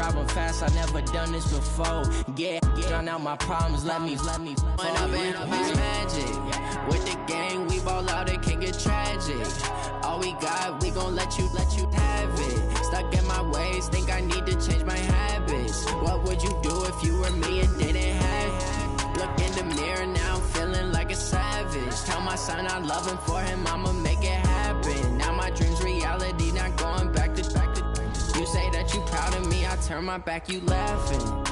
problem fast, I never done this before. Yeah, drown out my problems, let me. When I've been up is magic. With the gang, we ball out, it can get tragic. All we got, we gon' let you have it. Stuck in my ways, think I need to change my habits. What would you do if you were me and didn't have it? Look in the mirror, now I'm feeling like a savage. Tell my son I love him, for him I'ma make it happen. Now my dream's reality, not going back to. You say that you proud of me, I turn my back, you laughing.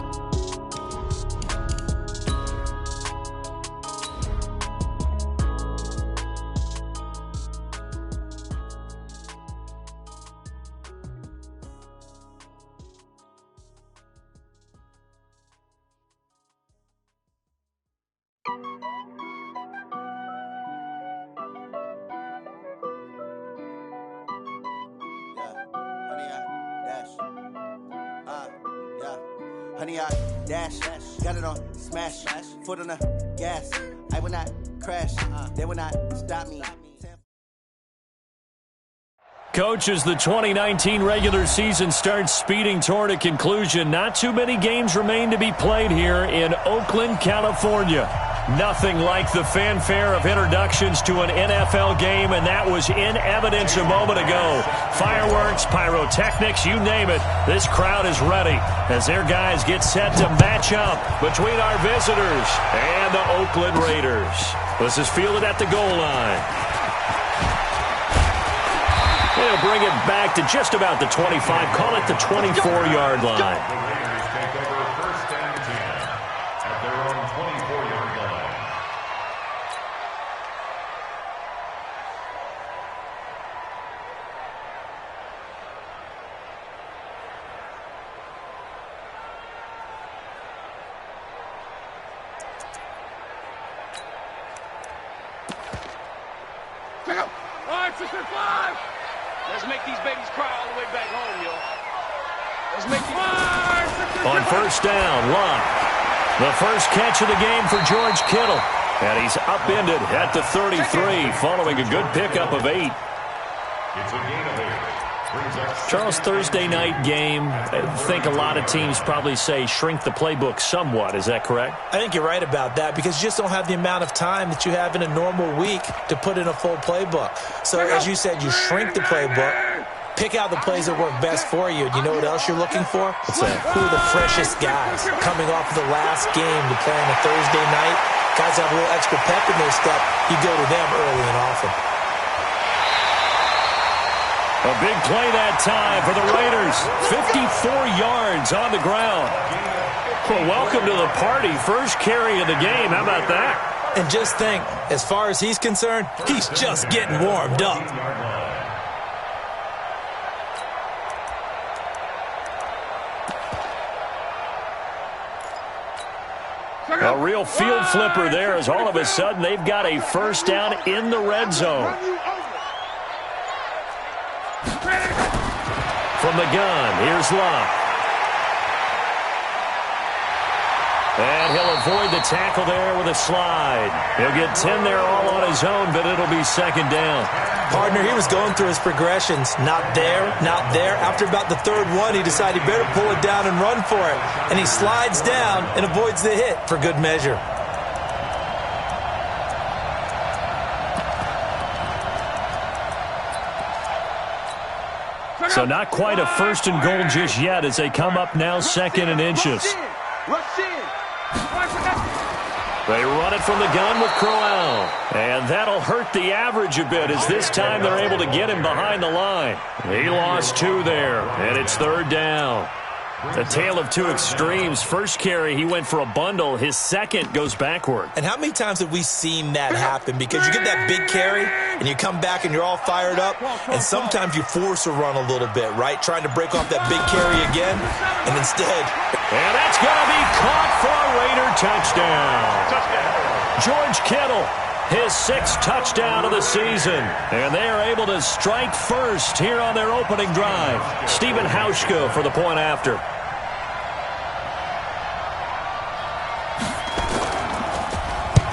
Honey, I dash, got it on smash, foot on the gas. I will not crash, they will not stop me. Coach, as the 2019 regular season starts speeding toward a conclusion, not too many games remain to be played here in Oakland, California. Nothing like the fanfare of introductions to an NFL game, and that was in evidence a moment ago. Fireworks, pyrotechnics, you name it. This crowd is ready as their guys get set to match up between our visitors and the Oakland Raiders. This is fielded at the goal line. They'll bring it back to just about the 25, call it the 24-yard line. Let's make these babies cry all the way back home, yo. Let's make these... On first down, Locke. The first catch of the game for George Kittle. And he's upended at the 33, following a good pickup of 8. It's a gain of 8. Charles, Thursday night game, I think a lot of teams probably say shrink the playbook somewhat. Is that correct? I think you're right about that because you just don't have the amount of time that you have in a normal week to put in a full playbook. So, as you said, you shrink the playbook, pick out the plays that work best for you. You know what else you're looking for? What's that? Who are the freshest guys coming off of the last game to play on a Thursday night? Guys have a little extra pep in their step. You go to them early and often. A big play that time for the Raiders. 54 yards on the ground. Well, welcome to the party. First carry of the game. How about that? And just think, as far as he's concerned, he's just getting warmed up. A real field flipper there as all of a sudden they've got a first down in the red zone. From the gun, here's Locke. And he'll avoid the tackle there with a slide. He'll get 10 there all on his own, but it'll be second down. Partner, he was going through his progressions. Not there, not there. After about the third one, he decided he better pull it down and run for it. And he slides down and avoids the hit for good measure. So not quite a first and goal just yet as they come up now second and inches. They run it from the gun with Crowell. And that'll hurt the average a bit as this time they're able to get him behind the line. He lost 2 there, and it's third down. A tale of two extremes. First carry, he went for a bundle. His second goes backward. And how many times have we seen that happen? Because you get that big carry, and you come back and you're all fired up, and sometimes you force a run a little bit, right? Trying to break off that big carry again, and instead... And that's going to be caught for a Raider touchdown. George Kittle, his 6th touchdown of the season. And they are able to strike first here on their opening drive. Stephen Hauschka for the point after.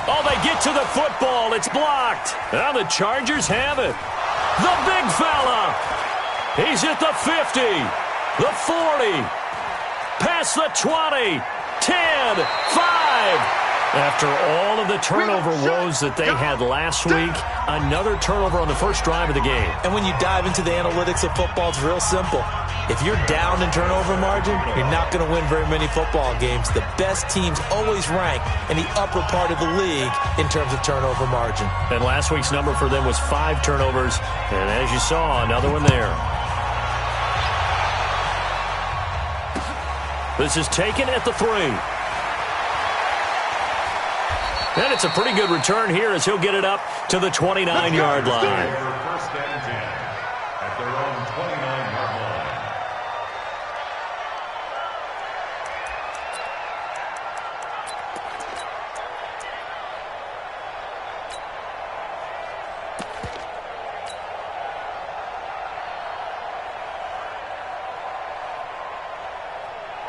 Oh, they get to the football. It's blocked. Now the Chargers have it. The big fella. He's at the 50, the 40. past the 20, 10, 5. After all of the turnover woes that they had last week, another turnover on the first drive of the game. And when you dive into the analytics of football, it's real simple. If you're down in turnover margin, you're not going to win very many football games. The best teams always rank in the upper part of the league in terms of turnover margin. And last week's number for them was 5 turnovers. And as you saw, another one there. This is taken at the 3. And it's a pretty good return here as he'll get it up to the 29-yard line. First and 10 at their own 29-yard line.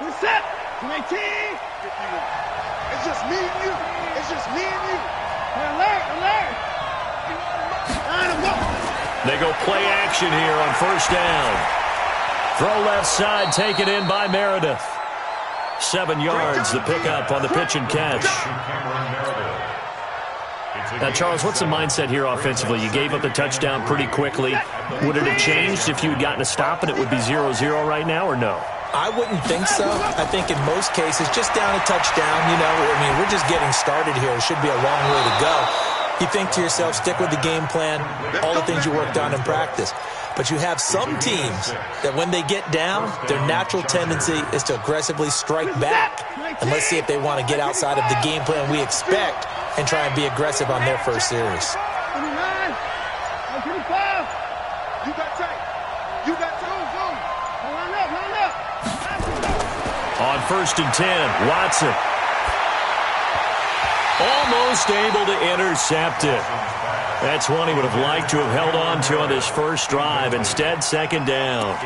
We're set. 19. It's just me and you. It's just me and you. Alert, alert. They go play action here on first down. Throw left side, taken in by Meredith. 7 yards, the pickup on the pitch and catch. Now, Charles, what's the mindset here offensively? You gave up the touchdown pretty quickly. Would it have changed if you had gotten a stop and it would be 0-0 right now, or no? I wouldn't think so. I think in most cases, just down a touchdown, we're just getting started here. It should be a long way to go. You think to yourself, stick with the game plan, all the things you worked on in practice. But you have some teams that when they get down, their natural tendency is to aggressively strike back. And let's see if they want to get outside of the game plan we expect and try and be aggressive on their first series. 29, 25. You got tight. You got tight. Line up, line up. On first and 10, Watson. Almost able to intercept it. That's one he would have liked to have held on to on his first drive. Instead, second down.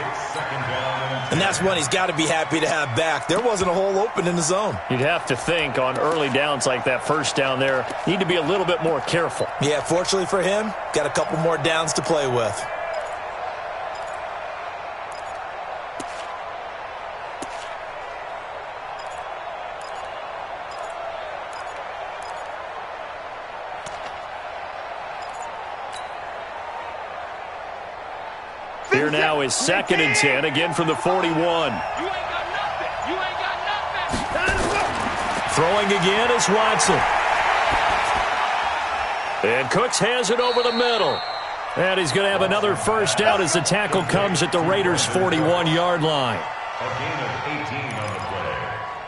And that's one he's got to be happy to have back. There wasn't a hole open in the zone. You'd have to think on early downs like that first down there, need to be a little bit more careful. Yeah, fortunately for him, got a couple more downs to play with. Here now is second and 10, again from the 41. You ain't got nothing. You ain't got nothing. Throwing again is Watson. And Cooks has it over the middle. And he's going to have another first down as the tackle comes at the Raiders' 41-yard line. A gain of 18 on the play.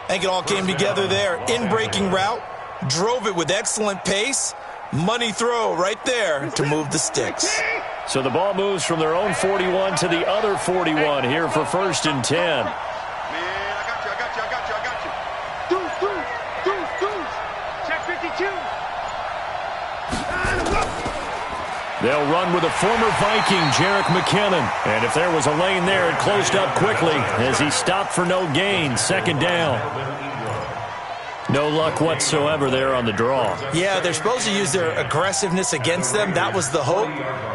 I think it all came together there. In-breaking route, drove it with excellent pace. Money throw right there to move the sticks. So the ball moves from their own 41 to the other 41 here for first and 10. Man, I got you. Deuce. Check 52. They'll run with a former Viking, Jerick McKinnon. And if there was a lane there, it closed up quickly as he stopped for no gain. Second down. No luck whatsoever there on the draw. Yeah, they're supposed to use their aggressiveness against them. That was the hope.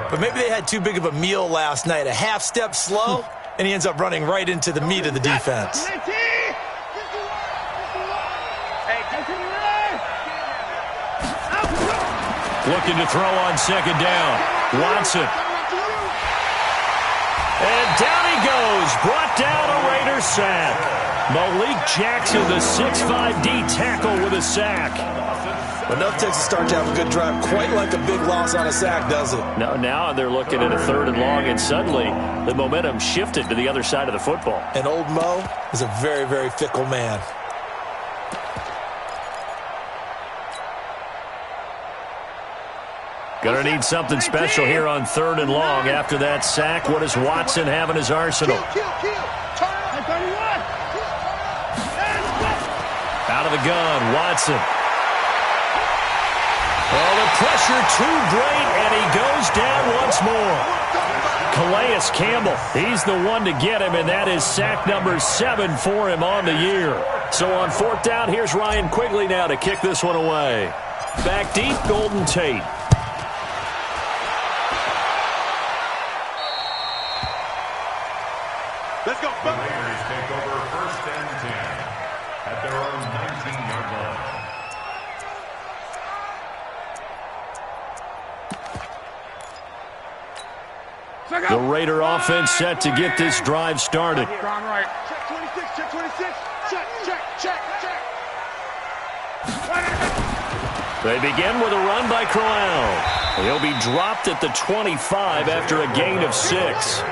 But maybe they had too big of a meal last night. A half step slow, and he ends up running right into the meat of the defense. Looking to throw on second down. Watson. And down he goes. Brought down a Raiders sack. Malik Jackson, the 6'5" D tackle with a sack. Enough takes a start to have a good drive. Quite like a big loss on a sack, does it? No, now they're looking at a third and long, and suddenly the momentum shifted to the other side of the football. And old Mo is a very, very fickle man. Gonna need something special here on third and long. After that sack, what does Watson have in his arsenal? Out of the gun, Watson. Oh, the pressure too great, and he goes down once more. Calais Campbell, he's the one to get him, and that is sack number 7 for him on the year. So on fourth down, here's Ryan Quigley now to kick this one away. Back deep, Golden Tate. Let's go. The Raiders take over first and 10. The Raider offense set to get this drive started. Right. Check 26, check 26. Check. They begin with a run by Crowell. He'll be dropped at the 25 after a gain of 6.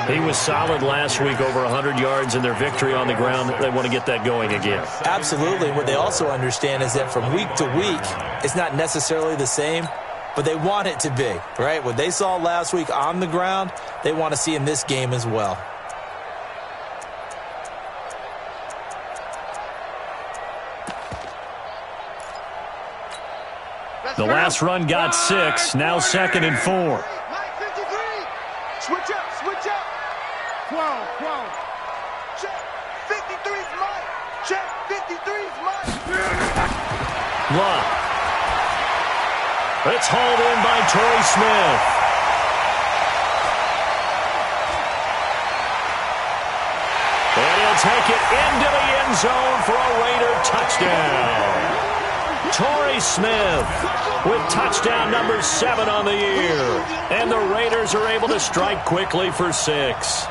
He was solid last week, over 100 yards in their victory on the ground. They want to get that going again. Absolutely. What they also understand is that from week to week, it's not necessarily the same, but they want it to be, right? What they saw last week on the ground, they want to see in this game as well. The last run got 6, now 2nd and 4. Switch up. 12. Check. 53's mine. Check. 53's mine. Love. It's hauled in by Torrey Smith. And he'll take it into the end zone for a Raider touchdown. Torrey Smith with touchdown number 7 on the year. And the Raiders are able to strike quickly for 6.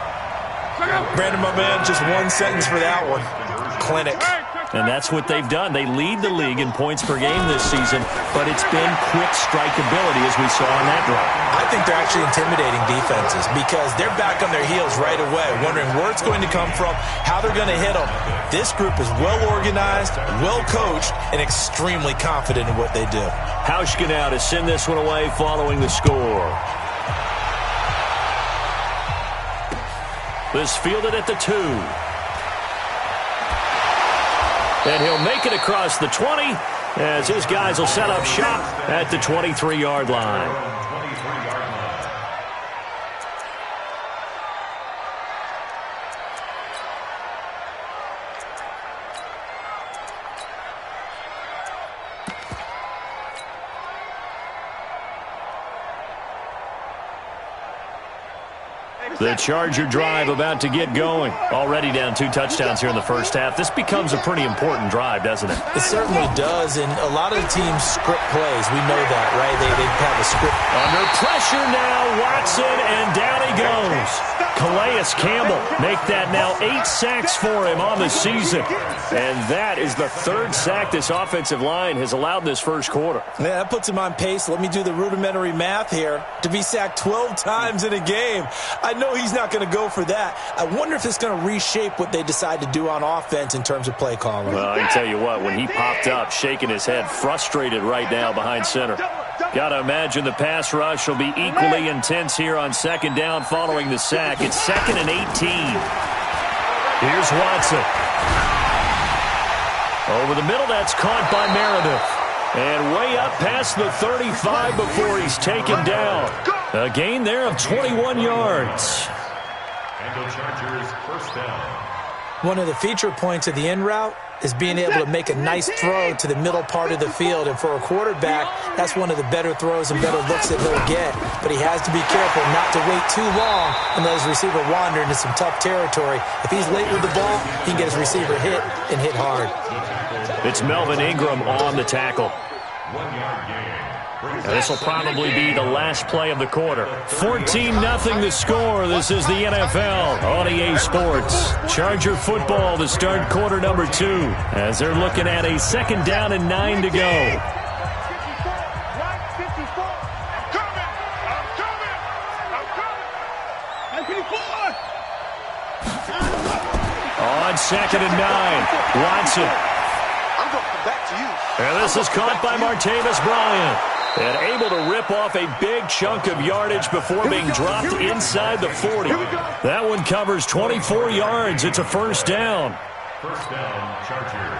Brandon, my man, just one sentence for that one. Clinic. And that's what they've done. They lead the league in points per game this season, but it's been quick strikeability as we saw on that drive. I think they're actually intimidating defenses because they're back on their heels right away, wondering where it's going to come from, how they're going to hit them. This group is well organized, well coached, and extremely confident in what they do. Hauschka now to send this one away following the score. This fielded at the 2. And he'll make it across the 20 as his guys will set up shop at the 23-yard line. The Charger drive about to get going. Already down 2 touchdowns here in the first half. This becomes a pretty important drive, doesn't it? It certainly does, and a lot of the teams script plays. We know that, right? They have a script. Under pressure now, Watson, and down he goes. Calais Campbell make that now 8 sacks for him on the season. And that is the 3rd sack this offensive line has allowed in this first quarter. Yeah, that puts him on pace. Let me do the rudimentary math here. To be sacked 12 times in a game. I know he's not going to go for that. I wonder if it's going to reshape what they decide to do on offense in terms of play calling. Well, I can tell you what, when he popped up, shaking his head, frustrated right now behind center. Got to imagine the pass rush will be equally intense here on 2nd down following the sack. It's 2nd and 18. Here's Watson. Over the middle, that's caught by Meredith. And way up past the 35 before he's taken down. A gain there of 21 yards. And the Chargers first down. One of the feature points of the in route is being able to make a nice throw to the middle part of the field. And for a quarterback, that's one of the better throws and better looks that he'll get. But he has to be careful not to wait too long and let his receiver wander into some tough territory. If he's late with the ball, he can get his receiver hit and hit hard. It's Melvin Ingram on the tackle. 1 yard gain. This will probably be the last play of the quarter. 14-0 the score. This is the NFL on EA Sports. Charger football to start quarter number 2 as they're looking at a 2nd down and 9 to go. On 2nd and 9, Watson. I'm going to come back to you. And this is caught by Martavis Bryant. And able to rip off a big chunk of yardage before being dropped inside the 40. That one covers 24 yards. It's a first down. First down, Chargers.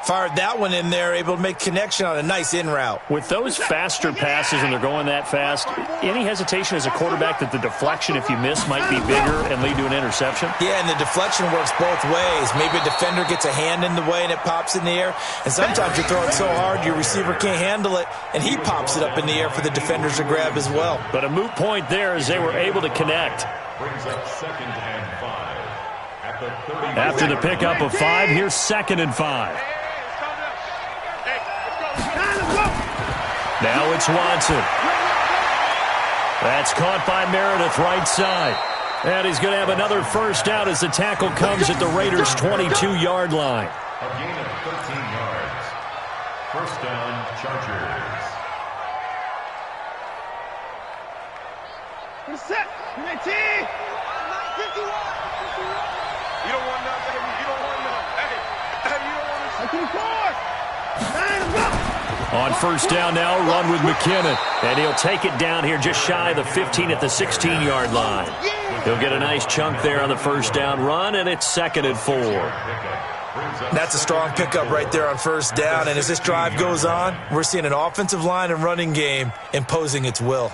Fired that one in there, able to make connection on a nice in route. With those faster passes and they're going that fast, any hesitation as a quarterback that the deflection, if you miss, might be bigger and lead to an interception? Yeah, and the deflection works both ways. Maybe a defender gets a hand in the way and it pops in the air. And sometimes you're throwing so hard your receiver can't handle it, and he pops it up in the air for the defenders to grab as well. But a moot point there as they were able to connect. Brings up 2nd and 5. At the 30. After the pickup of 5, here's 2nd and 5. Now it's Watson. That's caught by Meredith right side. And he's going to have another first down as the tackle comes at the Raiders' 22-yard line. A gain of 13 yards. First down, Chargers. Set. 19. 51. You don't want none, baby. You don't want none. Hey, you don't want to. 9 On first down now, run with McKinnon. And he'll take it down here just shy of the 15 at the 16-yard line. He'll get a nice chunk there on the first down run, and it's 2nd and 4. That's a strong pickup right there on first down. And as this drive goes on, we're seeing an offensive line and running game imposing its will.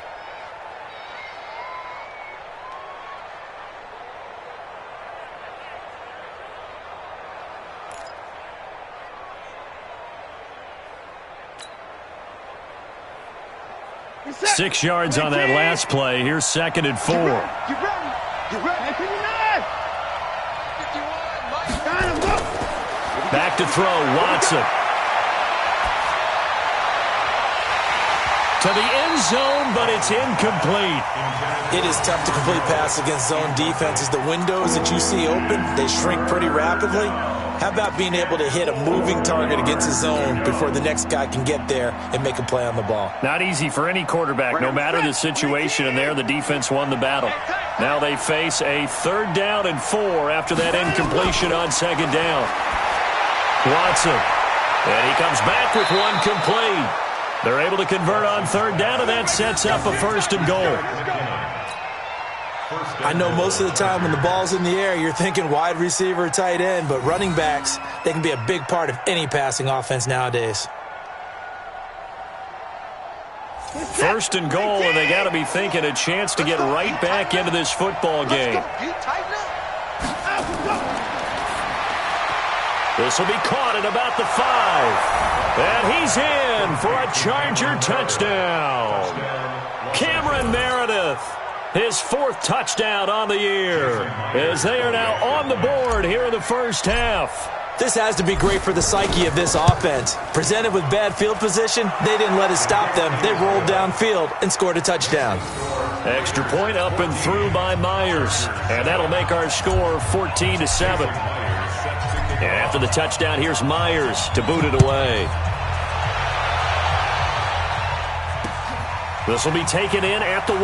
Six yards on that last play. Here's 2nd and 4. Back to throw, Watson. To the end zone, but it's incomplete. It is tough to complete pass against zone defenses. The windows that you see open, they shrink pretty rapidly. How about being able to hit a moving target against a zone before the next guy can get there and make a play on the ball? Not easy for any quarterback, no matter the situation, and there the defense won the battle. Now they face a 3rd down and 4 after that incompletion on 2nd down. Watson, and he comes back with one complete. They're able to convert on 3rd down, and that sets up a 1st and goal. I know most of the time when the ball's in the air, you're thinking wide receiver, tight end, but running backs, they can be a big part of any passing offense nowadays. 1st and goal, and they got to be thinking a chance to get right back into this football game. This will be caught at about the 5. And he's in for a Charger touchdown. Cameron Meredith, his 4th touchdown on the year, as they are now on the board here in the first half. This has to be great for the psyche of this offense. Presented with bad field position, they didn't let it stop them. They rolled downfield and scored a touchdown. Extra point up and through by Myers. And that'll make our score 14-7. And after the touchdown, here's Myers to boot it away. This will be taken in at the 1.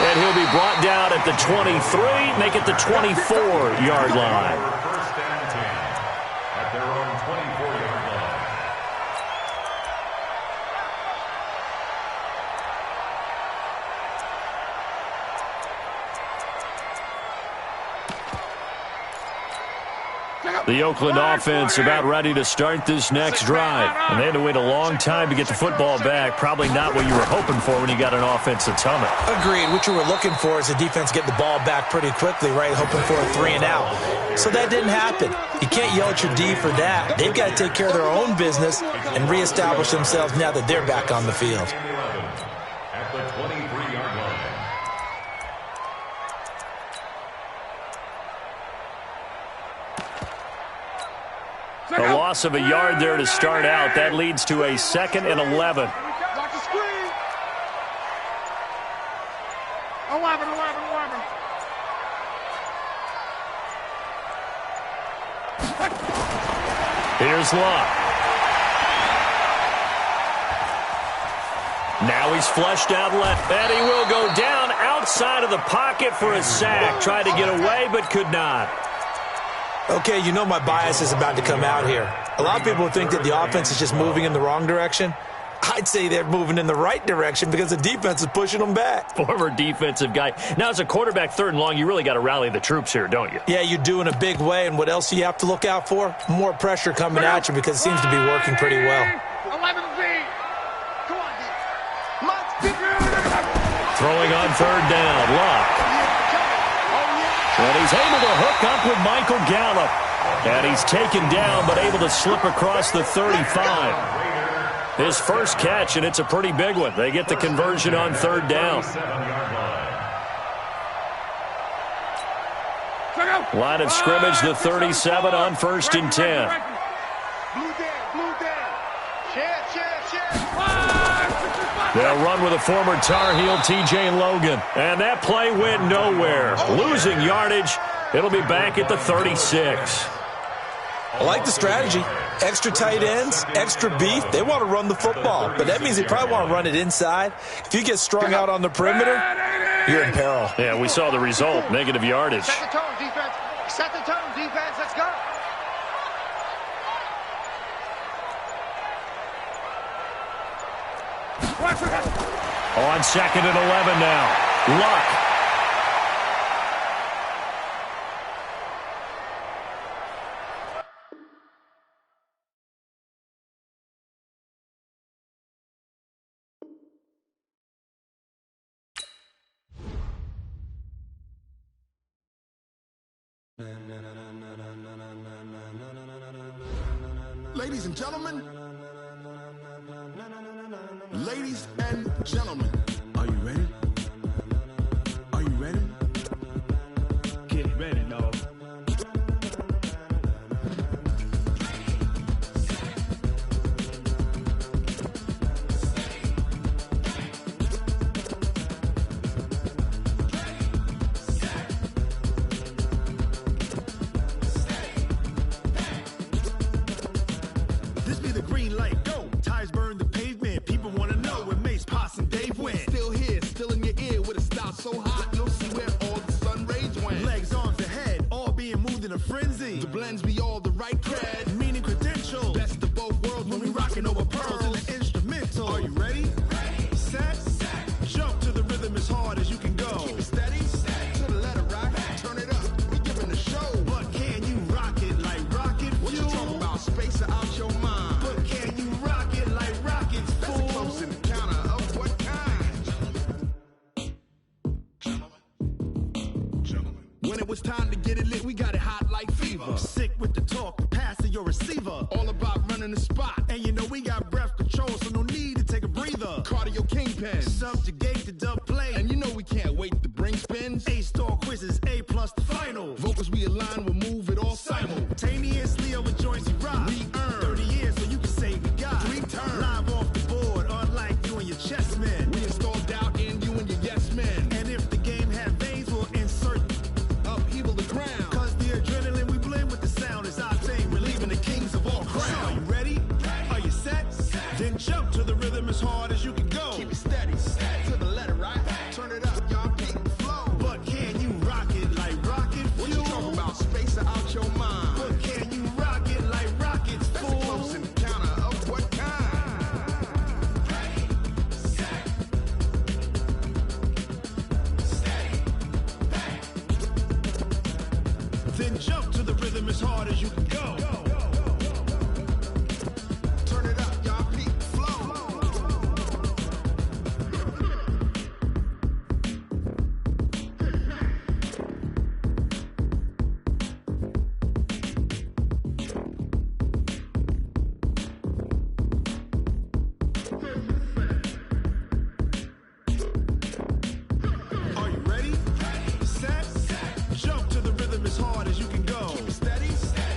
And he'll be brought down at the 23, make it the 24-yard line. First and 10 at their own 24-yard line. The Oakland offense about ready to start this next drive. And they had to wait a long time to get the football back. Probably not what you were hoping for when you got an offense that's humming. Agreed. What you were looking for is the defense get the ball back pretty quickly, right? Hoping for a 3 and out. So that didn't happen. You can't yell at your D for that. They've got to take care of their own business and reestablish themselves now that they're back on the field. At the 23-yard line. A loss of a yard there to start out. That leads to a 2nd and 11. Watch the screen. 11. Here's Locke. Now he's flushed out left, and he will go down outside of the pocket for a sack. Tried to get away, but could not. Okay, you know my bias is about to come out here. A lot of people think that the offense is just moving in the wrong direction. I'd say they're moving in the right direction because the defense is pushing them back. Former defensive guy. Now, as a quarterback, 3rd and long, you really got to rally the troops here, don't you? Yeah, you do in a big way, and what else do you have to look out for? More pressure coming at you because it seems to be working pretty well. 11Z. Come on, D. Throwing on 3rd down, Locke. And he's able to hook up with Michael Gallup. And he's taken down, but able to slip across the 35. His first catch, and it's a pretty big one. They get the conversion on 3rd down. Line of scrimmage, the 37 on 1st and 10. Blue down. Share. They'll run with a former Tar Heel, T.J. Logan. And that play went nowhere. Losing yardage. It'll be back at the 36. I like the strategy. Extra tight ends, extra beef. They want to run the football, but that means they probably want to run it inside. If you get strung out on the perimeter, you're in peril. Yeah, we saw the result, negative yardage. Set the tone, defense. Set the tone, defense. Let's go. On 2nd and 11 now. Luck. Ladies and gentlemen, ladies and gentlemen, are you ready? Are you ready? Get ready, dog. This be the green light, go. Tires burn the pavement. People want to know when Mace, Pops, and Dave went. Still here, still in your ear with a style so hot, you'll see where all the sun rays went. Legs, arms, the head, all being moved in a frenzy. The blends be all the right cred, meaning credentials. Best of both worlds when we rocking over pearls in the instrumental. Are you ready? Set, jump to the rhythm as hard as you can go. Keep it steady, to the letter right, turn it up, we giving the show. But can you rock it like rocket fuel? What you talking about, space out your mind? But can you rock it like rockets, fool? That's a close encounter of what kind? When it was time to get it lit, we got it hot like fever. Sick with the talk, passing your receiver. All about running the spot. And you know we got breath control, so no need to take a breather. Cardio kingpin, subjugate the dub play. And you know we can't wait to bring spins. A-star quizzes, A+ the final. Vocals we align, we'll move it all simultaneously over joints we rock. We earn 30 years, so you can say we got 3 turns. Live off the board, unlike you and your chess men. We install doubt in you and your yes men. And if the game had veins, we'll insert upheaval the ground. Cause the adrenaline we blend with the sound is our thing. We're leaving the kings of all crowns. Are you ready? Are you set? Then jump to the rhythm as hard as you can go. Keep it steady, to the letter right. Turn it up, y'all beat the flow. But can you rock it like rocket fuel? What you talking about, space out your mind? But can you rock it like rockets, fool? That's a close encounter of what kind? Then jump to the rhythm as hard as you can go. Turn it up, y'all beat the flow. Are you ready? Set, jump to the rhythm as hard as you can go. Keep it steady,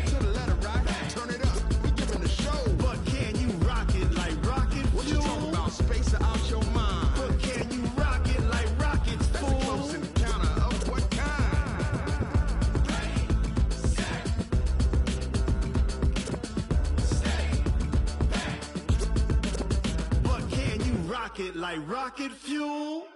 to the letter right. Turn it up, we giving the show. But can you rock it like rocket fuel? What you talking about, space out your mind? But can you rock it like rockets, fool? That's a close encounter of what kind? But can you rock it like rocket fuel?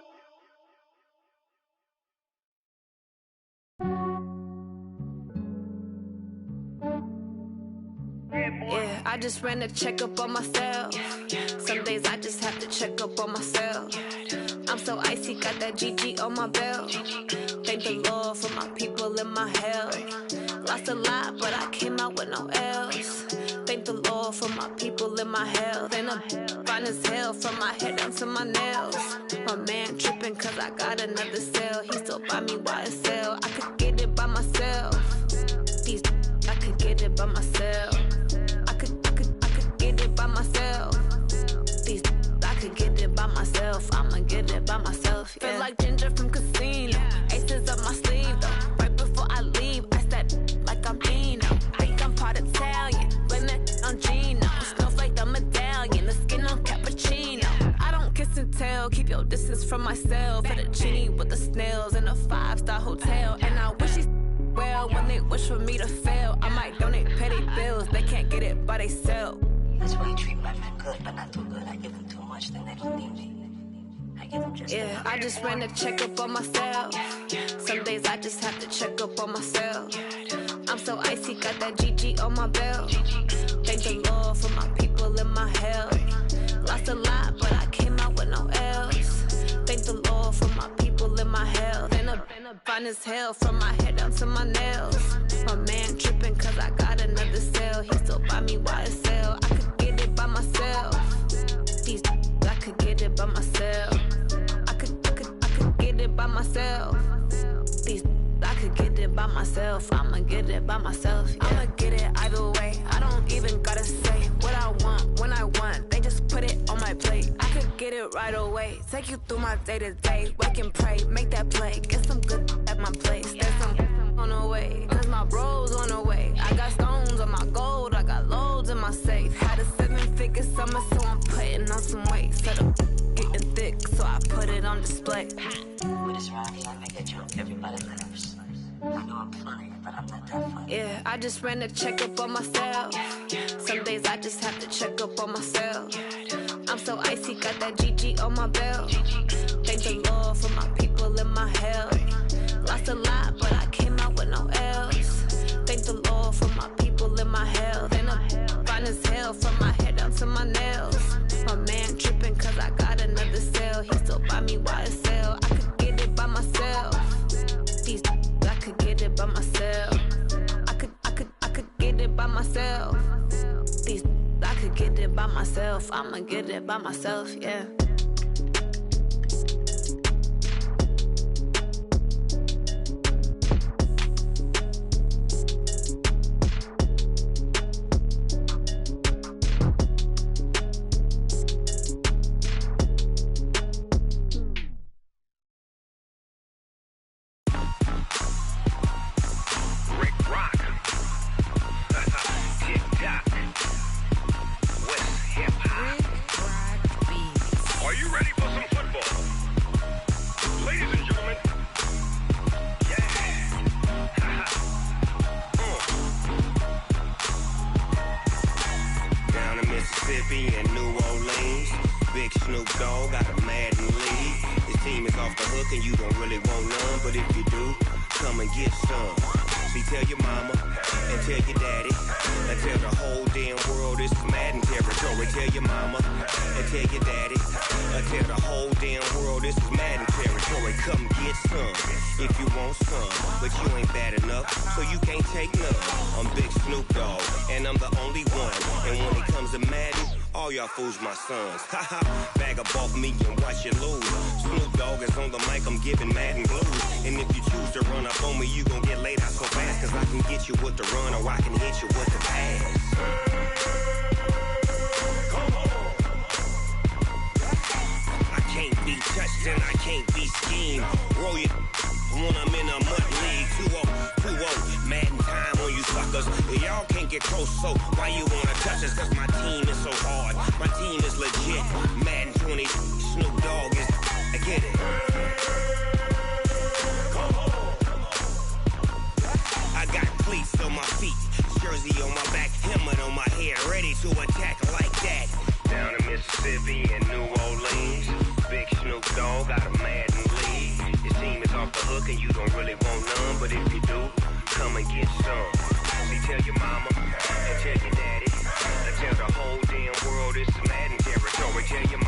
Yeah, I just ran a checkup on myself. Some days I just have to check up on myself. I'm so icy, got that GG on my belt. Thank the Lord for my people in my health. Lost a lot, but I came out with no L's. Thank the Lord for my people in my health. And I'm fine as hell from my head down to my nails. My man tripping cause I got another cell. He still buy me YSL. I could get it by myself. These I could get it by myself. I could get it by myself. These I could get it by myself. I'ma get it by myself. Yeah. Feel like Ginger from Casino. Aces up my sleeve though. Right before I leave, I step like I'm Dino. Think I'm part Italian. Blame that on Gino. Smells like the medallion. The skin on cappuccino. I don't kiss and from myself. At a genie with the snails in a 5-star hotel. And I wish these well when they wish for me to fail. I might donate petty bills, they can't get it by themselves. That's why you treat my friend good, but not too good. I give them too much, then they don't need me. I give them just yeah, I just ran a checkup on myself. Some days I just have to check up on myself. I'm so icy, got that GG on my belt. Thank the Lord for my people in my health. Lost a lot, but I came out with no else. Thank the Lord for my people in my health. And a fine as hell from my head down to my nails. My man tripping cause I got another cell. He still buy me YSL. I could get it by myself. These I could get it by myself. I could get it by myself. These I could get it by myself. I'ma get it by myself. Yeah. I'ma get it either way. I don't even gotta say what I want when I want. They just put it on my plate. I could get it right away. Take you through my day to day. Wake and pray, make that play. Get some good at my place. There's some on the way. Cause my bro's on the way. I got stones on my gold. I got loads in my safe. Had a 7-figure summer, so I'm putting on some weight. Set up getting thick, so I put it on display. with this round here, I make a joke. Everybody laughs. I know I'm funny, but I'm not that funny. Yeah, I just ran a checkup on myself. Some days I just have to check up on myself. I'm so icy, got that GG on my belt. Thank the Lord for my people in my health. Lost a lot, but I came out with no else. Thank the Lord for my people in my health. And I'm fine as hell from my head down to my nails. My man tripping cause I got another cell. He still buy me YSL. I could get it by myself. These I could get it by myself. I could get it by myself. These I could get it by myself. I'ma get it by myself, yeah. Fools my sons. Haha, bag up off me and watch you lose. Snoop Dogg is on the mic, I'm giving Madden blues. And if you choose to run up on me, you gon' get laid out so fast. Cause I can get you with the run or I can hit you with the pass. Come on. I can't be touched and I can't be schemed. Roll you when I'm in a mud league. 2-0, Madden time on you suckers. Y'all can't get close, so why you wanna touch us? Cause my team is so hard. My team is legit. Madden 20, Snoop Dogg is. I get it. Come on. I got cleats on my feet, jersey on my back, helmet on my head, ready to attack like that. Down in Mississippi and New Orleans, big Snoop Dogg got a Madden league. Your team is off the hook and you don't really want none, but if you do, come and get some. See, tell your mama and tell your daddy. Tell the whole damn world it's Madden territory. Tell your